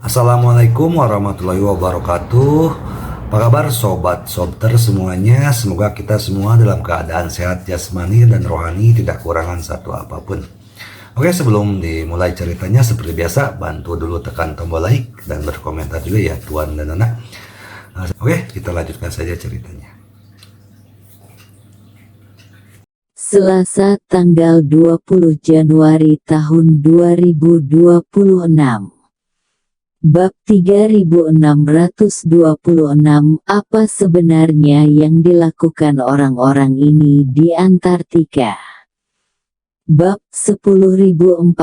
Assalamualaikum warahmatullahi wabarakatuh. Apa kabar sobat sobter semuanya? Semoga kita semua dalam keadaan sehat jasmani dan rohani, tidak kurangan satu apapun. Oke, sebelum dimulai ceritanya seperti biasa, bantu dulu tekan tombol like dan berkomentar juga ya Tuan dan Nana. Oke, kita lanjutkan saja ceritanya. Selasa tanggal 20 Januari tahun 2026. Bab 3626. Apa sebenarnya yang dilakukan orang-orang ini di Antartika? Bab 10.436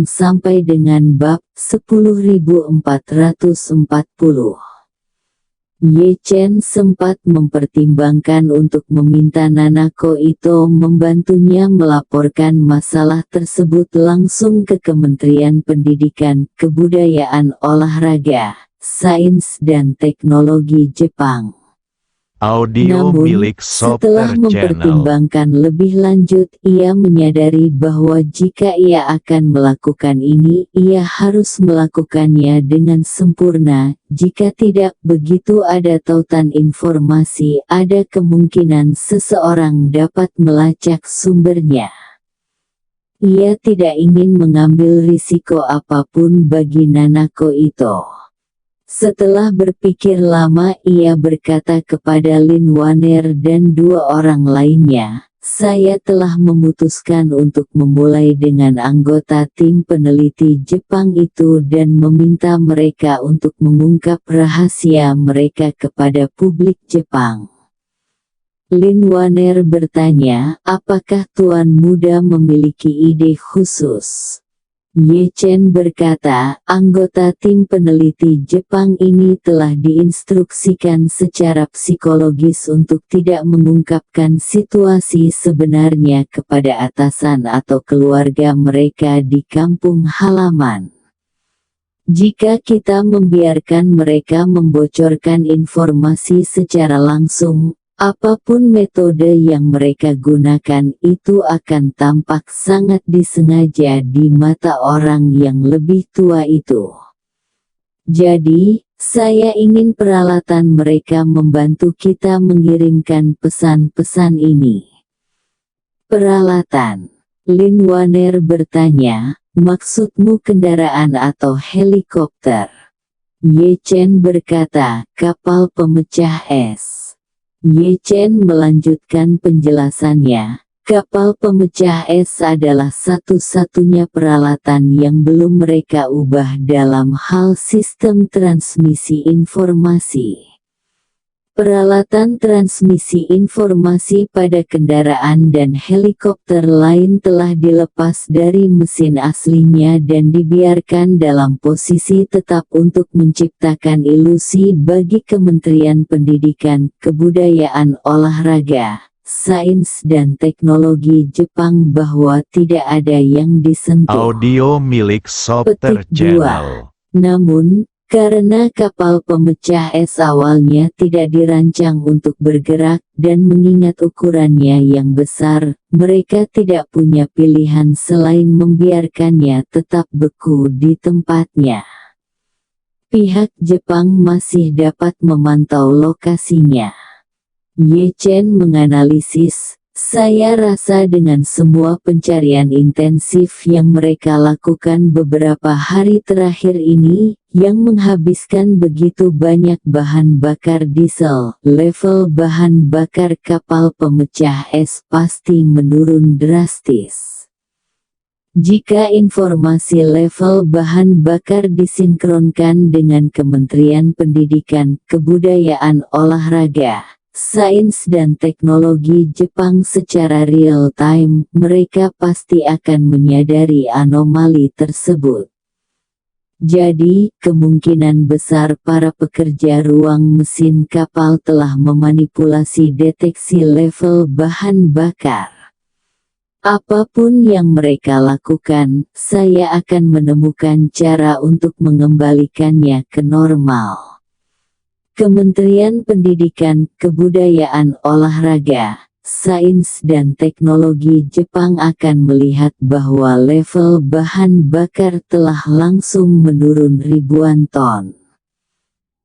sampai dengan bab 10.440. Ye Chen sempat mempertimbangkan untuk meminta Nanako Ito membantunya melaporkan masalah tersebut langsung ke Kementerian Pendidikan, Kebudayaan, Olahraga, Sains dan Teknologi Jepang. Audio Namun, milik setelah Sobter Channel. mempertimbangkan lebih lanjut, ia menyadari bahwa jika ia akan melakukan ini, ia harus melakukannya dengan sempurna. Jika tidak begitu ada tautan informasi, ada kemungkinan seseorang dapat melacak sumbernya. Ia tidak ingin mengambil risiko apapun bagi Nanako Ito. Setelah berpikir lama, ia berkata kepada Lin Waner dan dua orang lainnya, "Saya telah memutuskan untuk memulai dengan anggota tim peneliti Jepang itu dan meminta mereka untuk mengungkap rahasia mereka kepada publik Jepang." Lin Waner bertanya, "Apakah Tuan Muda memiliki ide khusus?" Ye Chen berkata, "Anggota tim peneliti Jepang ini telah diinstruksikan secara psikologis untuk tidak mengungkapkan situasi sebenarnya kepada atasan atau keluarga mereka di kampung halaman. Jika kita membiarkan mereka membocorkan informasi secara langsung, apapun metode yang mereka gunakan itu akan tampak sangat disengaja di mata orang yang lebih tua itu. Jadi, saya ingin peralatan mereka membantu kita mengirimkan pesan-pesan ini." "Peralatan?" Lin Waner bertanya, "Maksudmu kendaraan atau helikopter?" Ye Chen berkata, "Kapal pemecah es." Ye Chen melanjutkan penjelasannya, "Kapal pemecah es adalah satu-satunya peralatan yang belum mereka ubah dalam hal sistem transmisi informasi. Peralatan transmisi informasi pada kendaraan dan helikopter lain telah dilepas dari mesin aslinya dan dibiarkan dalam posisi tetap untuk menciptakan ilusi bagi Kementerian Pendidikan, Kebudayaan, Olahraga, Sains dan Teknologi Jepang bahwa tidak ada yang disentuh." Audio milik Sobter Petik 2. Channel. Namun, karena kapal pemecah es awalnya tidak dirancang untuk bergerak dan mengingat ukurannya yang besar, mereka tidak punya pilihan selain membiarkannya tetap beku di tempatnya. Pihak Jepang masih dapat memantau lokasinya. Ye Chen menganalisis, "Saya rasa dengan semua pencarian intensif yang mereka lakukan beberapa hari terakhir ini, yang menghabiskan begitu banyak bahan bakar diesel, level bahan bakar kapal pemecah es pasti menurun drastis. Jika informasi level bahan bakar disinkronkan dengan Kementerian Pendidikan, Kebudayaan, Olahraga, Sains dan Teknologi Jepang secara real-time, mereka pasti akan menyadari anomali tersebut. Jadi, kemungkinan besar para pekerja ruang mesin kapal telah memanipulasi deteksi level bahan bakar. Apapun yang mereka lakukan, saya akan menemukan cara untuk mengembalikannya ke normal." Kementerian Pendidikan, Kebudayaan, Olahraga, Sains dan Teknologi Jepang akan melihat bahwa level bahan bakar telah langsung menurun ribuan ton.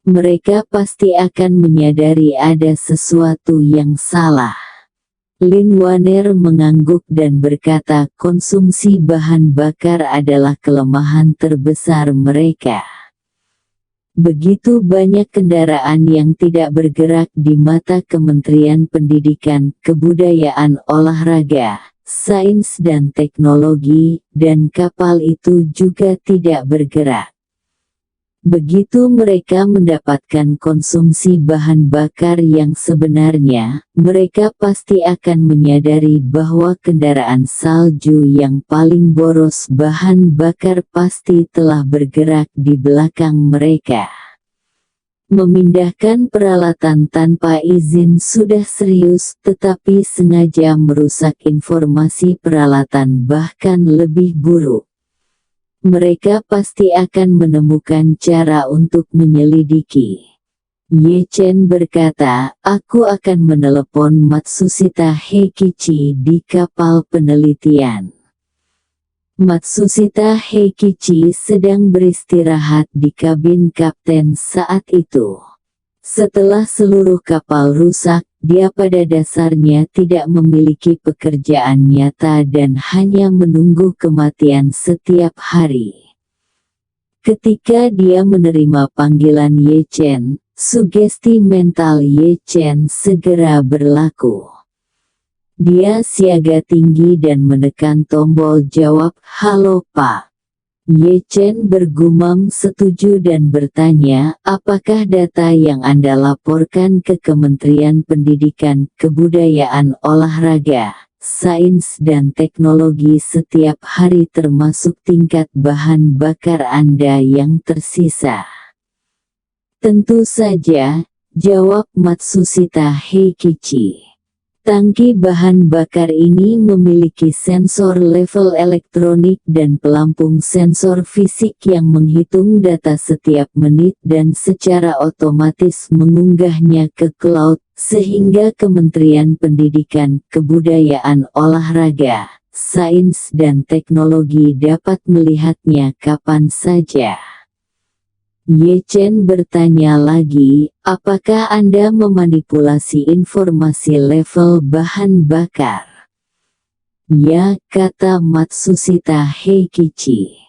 Mereka pasti akan menyadari ada sesuatu yang salah. Lin Waner mengangguk dan berkata konsumsi bahan bakar adalah kelemahan terbesar mereka. Begitu banyak kendaraan yang tidak bergerak di mata Kementerian Pendidikan, Kebudayaan, Olahraga, Sains dan Teknologi, dan kapal itu juga tidak bergerak. Begitu mereka mendapatkan konsumsi bahan bakar yang sebenarnya, mereka pasti akan menyadari bahwa kendaraan salju yang paling boros bahan bakar pasti telah bergerak di belakang mereka. Memindahkan peralatan tanpa izin sudah serius, tetapi sengaja merusak informasi peralatan bahkan lebih buruk. Mereka pasti akan menemukan cara untuk menyelidiki. Ye Chen berkata, aku akan menelepon Matsushita Heikichi di kapal penelitian. Matsushita Heikichi sedang beristirahat di kabin kapten saat itu. Setelah seluruh kapal rusak, dia pada dasarnya tidak memiliki pekerjaan nyata dan hanya menunggu kematian setiap hari. Ketika dia menerima panggilan Ye Chen, sugesti mental Ye Chen segera berlaku. Dia siaga tinggi dan menekan tombol jawab, "Halo Pak." Ye Chen bergumam setuju dan bertanya, apakah data yang Anda laporkan ke Kementerian Pendidikan, Kebudayaan, Olahraga, Sains dan Teknologi setiap hari termasuk tingkat bahan bakar Anda yang tersisa? Tentu saja, jawab Matsushita Heikichi. Tangki bahan bakar ini memiliki sensor level elektronik dan pelampung sensor fisik yang menghitung data setiap menit dan secara otomatis mengunggahnya ke cloud, sehingga Kementerian Pendidikan, Kebudayaan, Olahraga, Sains dan Teknologi dapat melihatnya kapan saja. Ye Chen bertanya lagi, apakah Anda memanipulasi informasi level bahan bakar? Ya, kata Matsushita Heikichi.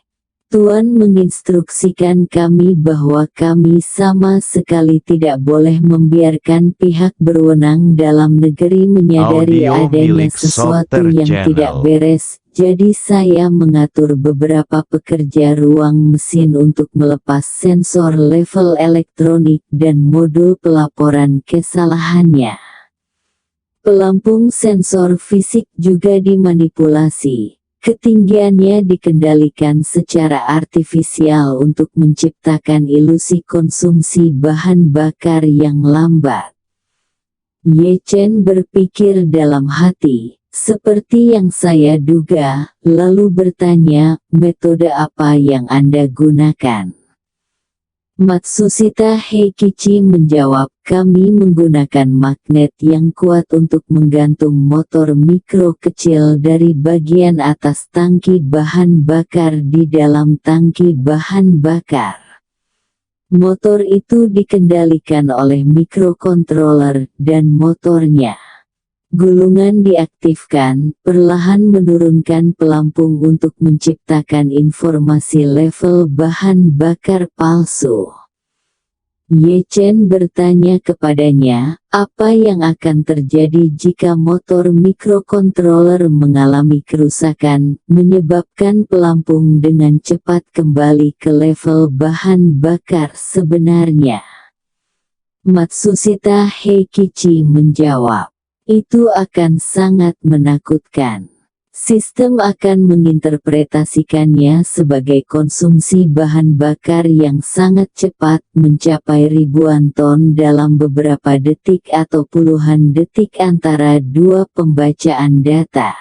Tuan menginstruksikan kami bahwa kami sama sekali tidak boleh membiarkan pihak berwenang dalam negeri menyadari Audio adanya milik sesuatu Soter yang tidak Channel. beres. Jadi saya mengatur beberapa pekerja ruang mesin untuk melepas sensor level elektronik dan modul pelaporan kesalahannya. Pelampung sensor fisik juga dimanipulasi. Ketinggiannya dikendalikan secara artifisial untuk menciptakan ilusi konsumsi bahan bakar yang lambat. Ye Chen berpikir dalam hati, seperti yang saya duga, lalu bertanya, metode apa yang Anda gunakan? Matsushita Heikichi menjawab, kami menggunakan magnet yang kuat untuk menggantung motor mikro kecil dari bagian atas tangki bahan bakar di dalam tangki bahan bakar. Motor itu dikendalikan oleh mikrokontroler dan motornya. Gulungan diaktifkan, perlahan menurunkan pelampung untuk menciptakan informasi level bahan bakar palsu. Ye Chen bertanya kepadanya, apa yang akan terjadi jika motor mikrokontroler mengalami kerusakan, menyebabkan pelampung dengan cepat kembali ke level bahan bakar sebenarnya? Matsushita Heikichi menjawab, itu akan sangat menakutkan. Sistem akan menginterpretasikannya sebagai konsumsi bahan bakar yang sangat cepat mencapai ribuan ton dalam beberapa detik atau puluhan detik antara dua pembacaan data.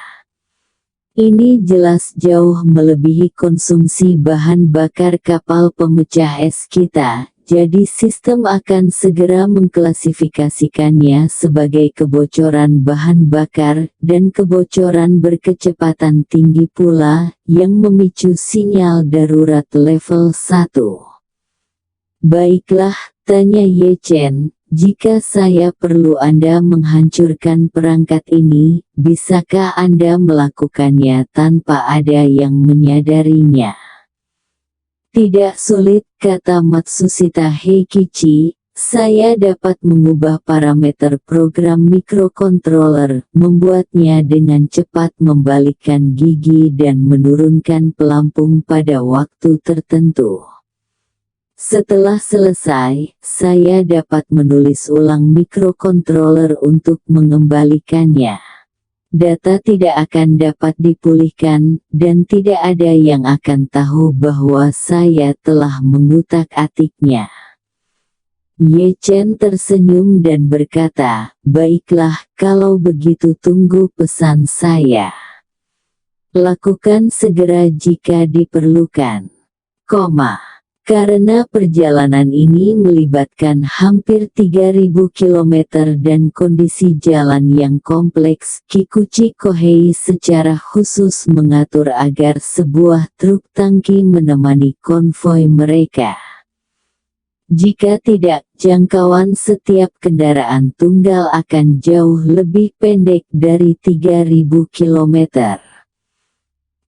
Ini jelas jauh melebihi konsumsi bahan bakar kapal pemecah es kita, jadi sistem akan segera mengklasifikasikannya sebagai kebocoran bahan bakar dan kebocoran berkecepatan tinggi pula yang memicu sinyal darurat level 1. Baiklah, tanya Ye Chen, jika saya perlu Anda menghancurkan perangkat ini, bisakah Anda melakukannya tanpa ada yang menyadarinya? Tidak sulit, kata Matsushita Heikichi, saya dapat mengubah parameter program mikrokontroler, membuatnya dengan cepat membalikkan gigi dan menurunkan pelampung pada waktu tertentu. Setelah selesai, saya dapat menulis ulang mikrokontroler untuk mengembalikannya. Data tidak akan dapat dipulihkan, dan tidak ada yang akan tahu bahwa saya telah mengutak-atiknya. Ye Chen tersenyum dan berkata, baiklah, kalau begitu tunggu pesan saya. Lakukan segera jika diperlukan. Karena perjalanan ini melibatkan hampir 3.000 km dan kondisi jalan yang kompleks, Kikuchi Kohei secara khusus mengatur agar sebuah truk tangki menemani konvoi mereka. Jika tidak, jangkauan setiap kendaraan tunggal akan jauh lebih pendek dari 3.000 km.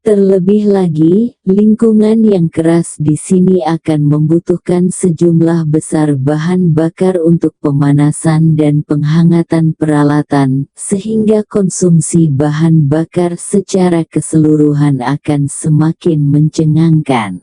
Terlebih lagi, lingkungan yang keras di sini akan membutuhkan sejumlah besar bahan bakar untuk pemanasan dan penghangatan peralatan, sehingga konsumsi bahan bakar secara keseluruhan akan semakin mencengangkan.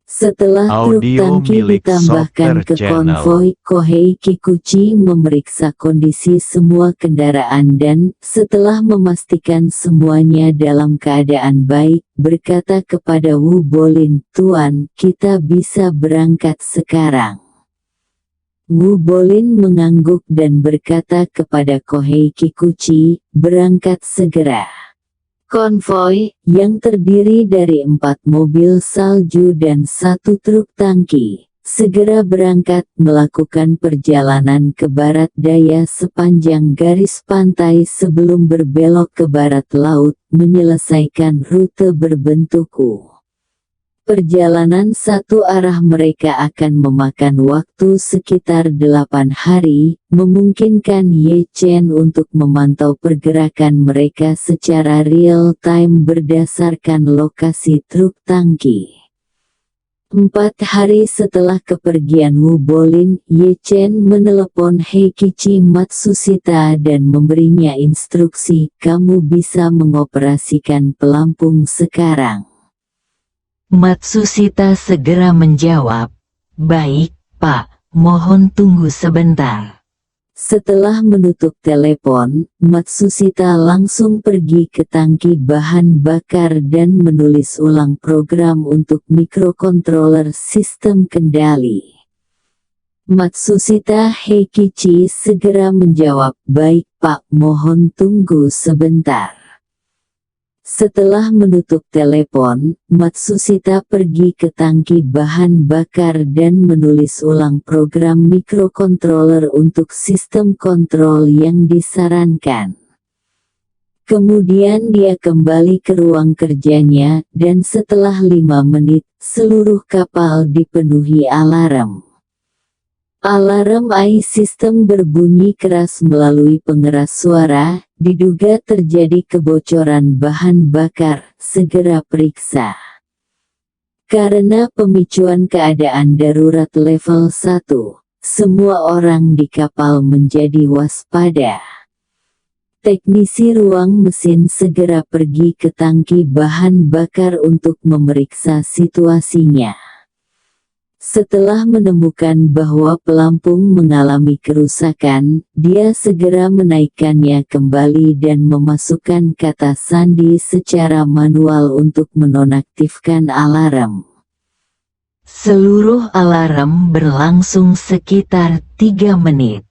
Setelah truk Audio tangki milik ditambahkan Software ke Channel. konvoi, Kohei Kikuchi memeriksa kondisi semua kendaraan dan, setelah memastikan semuanya dalam keadaan baik, berkata kepada Wu Bolin, "Tuan, kita bisa berangkat sekarang." Wu Bolin mengangguk dan berkata kepada Kohei Kikuchi, "Berangkat segera." Konvoi, yang terdiri dari 4 mobil salju dan 1 truk tangki, segera berangkat melakukan perjalanan ke barat daya sepanjang garis pantai sebelum berbelok ke barat laut, menyelesaikan rute berbentuk U. Perjalanan satu arah mereka akan memakan waktu sekitar 8 hari, memungkinkan Ye Chen untuk memantau pergerakan mereka secara real-time berdasarkan lokasi truk tangki. 4 hari setelah kepergian Wu Bolin, Ye Chen menelepon Heikichi Matsushita dan memberinya instruksi, "Kamu bisa mengoperasikan pelampung sekarang." Matsushita segera menjawab, "Baik, Pak, mohon tunggu sebentar." Setelah menutup telepon, Matsushita langsung pergi ke tangki bahan bakar dan menulis ulang program untuk mikrokontroler sistem kendali. Matsushita Heikichi segera menjawab, "Baik, Pak, mohon tunggu sebentar." Setelah menutup telepon, Matsushita pergi ke tangki bahan bakar dan menulis ulang program mikrokontroler untuk sistem kontrol yang disarankan. Kemudian dia kembali ke ruang kerjanya, dan setelah 5 menit, seluruh kapal dipenuhi alarm. Alarm AI sistem berbunyi keras melalui pengeras suara, diduga terjadi kebocoran bahan bakar, segera periksa. Karena pemicuan keadaan darurat level 1, semua orang di kapal menjadi waspada. Teknisi ruang mesin segera pergi ke tangki bahan bakar untuk memeriksa situasinya. Setelah menemukan bahwa pelampung mengalami kerusakan, dia segera menaikkannya kembali dan memasukkan kata sandi secara manual untuk menonaktifkan alarm. Seluruh alarm berlangsung sekitar 3 menit.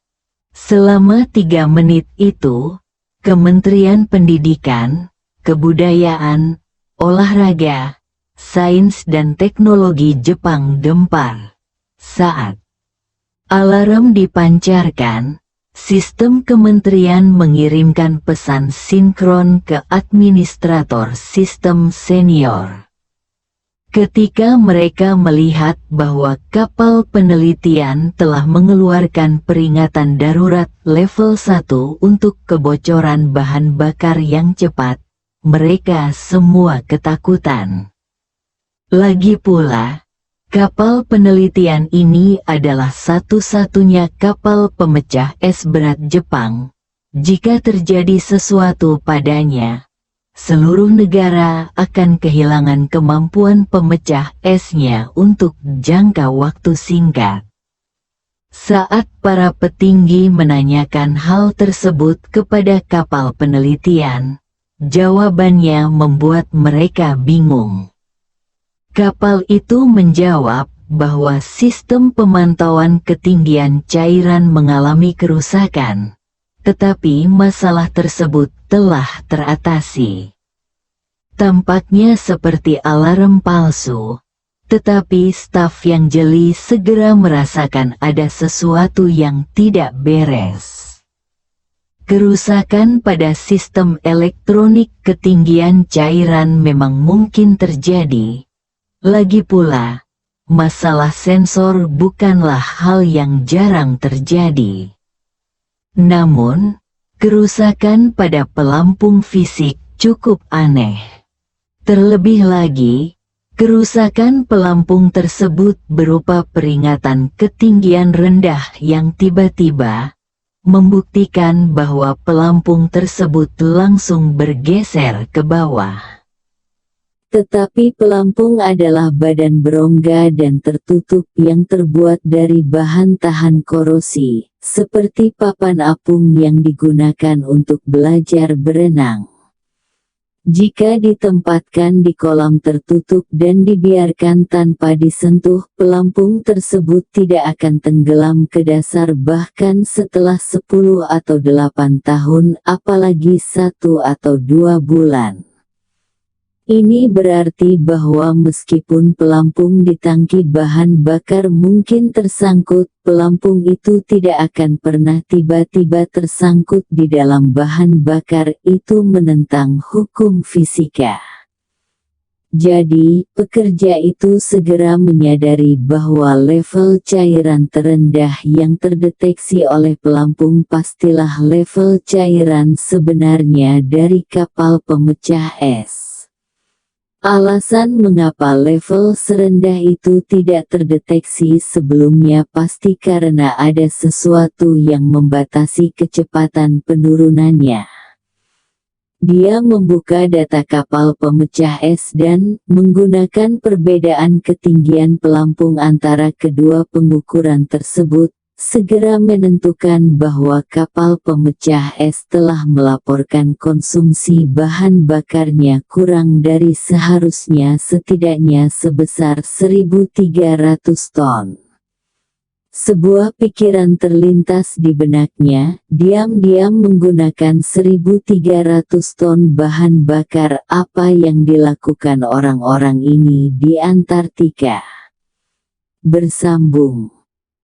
Selama 3 menit itu, Kementerian Pendidikan, Kebudayaan, Olahraga, Sains dan Teknologi Jepang gempar. Saat alarm dipancarkan, sistem kementerian mengirimkan pesan sinkron ke administrator sistem senior. Ketika mereka melihat bahwa kapal penelitian telah mengeluarkan peringatan darurat level 1 untuk kebocoran bahan bakar yang cepat, mereka semua ketakutan. Lagi pula, kapal penelitian ini adalah satu-satunya kapal pemecah es berat Jepang. Jika terjadi sesuatu padanya, seluruh negara akan kehilangan kemampuan pemecah esnya untuk jangka waktu singkat. Saat para petinggi menanyakan hal tersebut kepada kapal penelitian, jawabannya membuat mereka bingung. Kapal itu menjawab bahwa sistem pemantauan ketinggian cairan mengalami kerusakan, tetapi masalah tersebut telah teratasi. Tampaknya seperti alarm palsu, tetapi staf yang jeli segera merasakan ada sesuatu yang tidak beres. Kerusakan pada sistem elektronik ketinggian cairan memang mungkin terjadi. Lagi pula, masalah sensor bukanlah hal yang jarang terjadi. Namun, kerusakan pada pelampung fisik cukup aneh. Terlebih lagi, kerusakan pelampung tersebut berupa peringatan ketinggian rendah yang tiba-tiba membuktikan bahwa pelampung tersebut langsung bergeser ke bawah. Tetapi pelampung adalah badan berongga dan tertutup yang terbuat dari bahan tahan korosi, seperti papan apung yang digunakan untuk belajar berenang. Jika ditempatkan di kolam tertutup dan dibiarkan tanpa disentuh, pelampung tersebut tidak akan tenggelam ke dasar bahkan setelah 10 atau 8 tahun, apalagi 1 atau 2 bulan. Ini berarti bahwa meskipun pelampung di tangki bahan bakar mungkin tersangkut, pelampung itu tidak akan pernah tiba-tiba tersangkut di dalam bahan bakar. Itu menentang hukum fisika. Jadi, pekerja itu segera menyadari bahwa level cairan terendah yang terdeteksi oleh pelampung pastilah level cairan sebenarnya dari kapal pemecah es. Alasan mengapa level serendah itu tidak terdeteksi sebelumnya pasti karena ada sesuatu yang membatasi kecepatan penurunannya. Dia membuka data kapal pemecah es dan, menggunakan perbedaan ketinggian pelampung antara kedua pengukuran tersebut, segera menentukan bahwa kapal pemecah es telah melaporkan konsumsi bahan bakarnya kurang dari seharusnya setidaknya sebesar 1.300 ton. Sebuah pikiran terlintas di benaknya, diam-diam menggunakan 1.300 ton bahan bakar. Apa yang dilakukan orang-orang ini di Antartika? Bersambung.